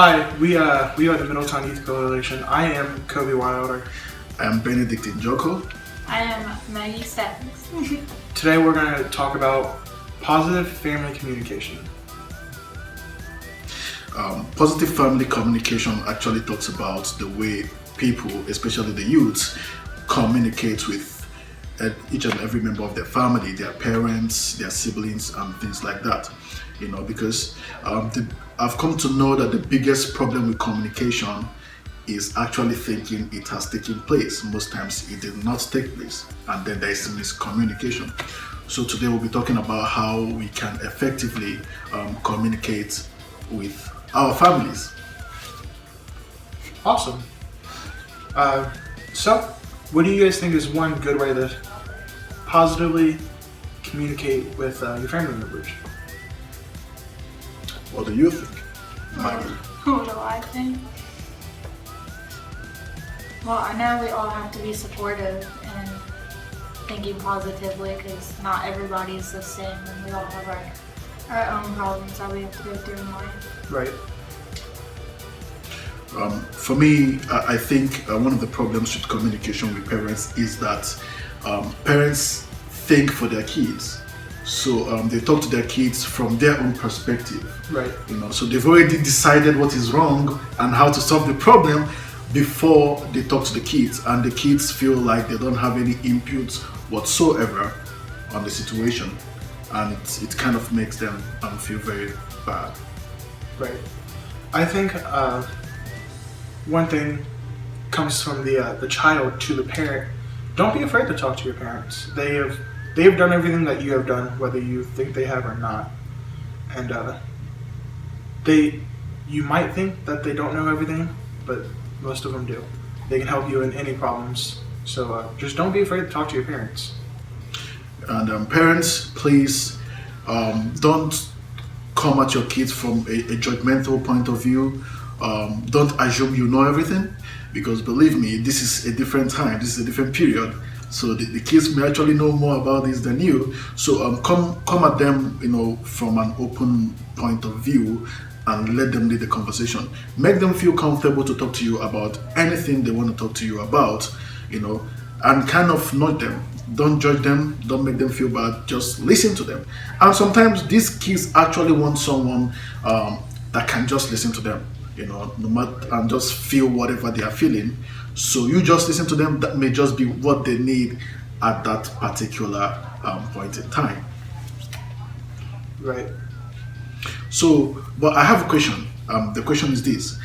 Hi, we are the Middletown Youth Coalition. I am Kobe Wilder. I am Benedict Njoko. I am Maggie Stebbins. Today we're going to talk about positive family communication. Positive family communication actually talks about the way people, especially the youths, communicate with each and every member of their family, their parents, their siblings, and things like that. Because I've come to know that the biggest problem with communication is actually thinking it has taken place. Most times it did not take place, and then there is miscommunication. So today we'll be talking about how we can effectively communicate with our families. Awesome. So, what do you guys think is one good way to positively communicate with your family members? What do you think, Maggie? What do I think? Well, I know we all have to be supportive and thinking positively because not everybody is the same and we all have our own problems that we have to go through in life. Right. For me, I think one of the problems with communication with parents is that parents think for their kids. So they talk to their kids from their own perspective. Right. So they've already decided what is wrong and how to solve the problem before they talk to the kids, and the kids feel like they don't have any input whatsoever on the situation, and it kind of makes them feel very bad. Right. I think one thing comes from the child to the parent. Don't be afraid to talk to your parents. They have done everything that you have done, whether you think they have or not. And you might think that they don't know everything, but most of them do. They can help you in any problems. So just don't be afraid to talk to your parents. And parents, please don't come at your kids from a judgmental point of view. Don't assume you know everything, because believe me, this is a different time, this is a different period. So the kids may actually know more about this than you. So come at them, from an open point of view, and let them lead the conversation. Make them feel comfortable to talk to you about anything they want to talk to you about, and kind of nudge them. Don't judge them, don't make them feel bad, just listen to them. And sometimes these kids actually want someone that can just listen to them, no matter, and just feel whatever they are feeling. So you just listen to them. That may just be what they need at that particular point in time. Right. So, but I have a question. The question is this: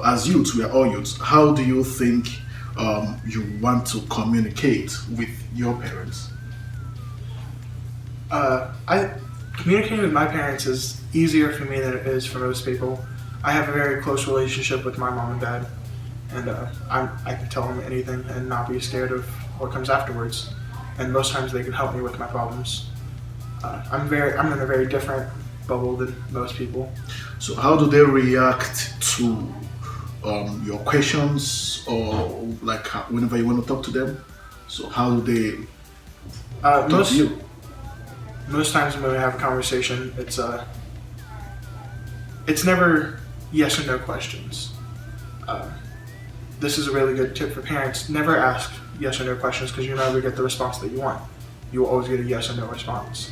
as youths, we are all youths. How do you think you want to communicate with your parents? Communicating with my parents is easier for me than it is for most people. I have a very close relationship with my mom and dad, and I can tell them anything and not be scared of what comes afterwards. And most times they can help me with my problems. I'm in a very different bubble than most people. So how do they react to your questions, or like whenever you want to talk to them? So how do they talk to you? Most times when we have a conversation, it's never yes or no questions. This is a really good tip for parents. Never ask yes or no questions, because you never get the response that you want. You will always get a yes or no response.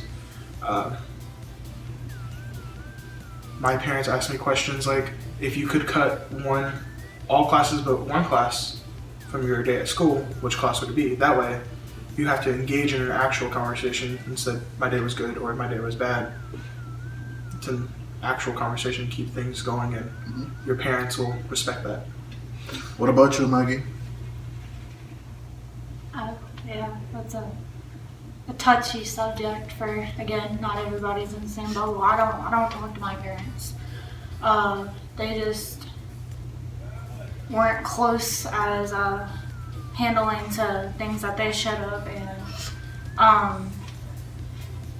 My parents asked me questions like, if you could cut all classes but one class from your day at school, which class would it be? That way, you have to engage in an actual conversation instead my day was good or my day was bad. It's an actual conversation to keep things going, and your parents will respect that. What about you, Maggie? Yeah, that's a touchy subject for, again, not everybody's in the same boat. I don't talk to my parents. They just weren't close as handling to things that they should have, and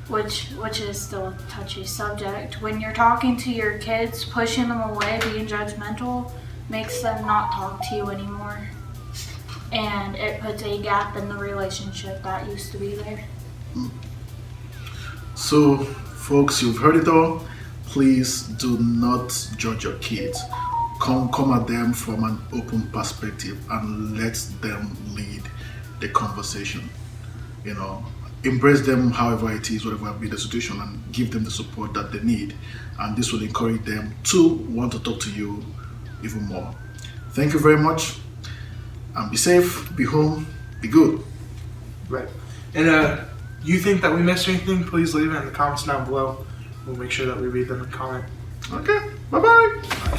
which is still a touchy subject. When you're talking to your kids, pushing them away, being judgmental, makes them not talk to you anymore. And it puts a gap in the relationship that used to be there. So, folks, you've heard it all. Please do not judge your kids. come at them from an open perspective and let them lead the conversation. You know, embrace them however it is, whatever be the situation, and give them the support that they need. And this will encourage them to want to talk to you even more. Thank you very much, and be safe, be home, be good. Right. And you think that we missed anything, please leave it in the comments down below. We'll make sure that we read them and comment. Okay, bye-bye. Bye.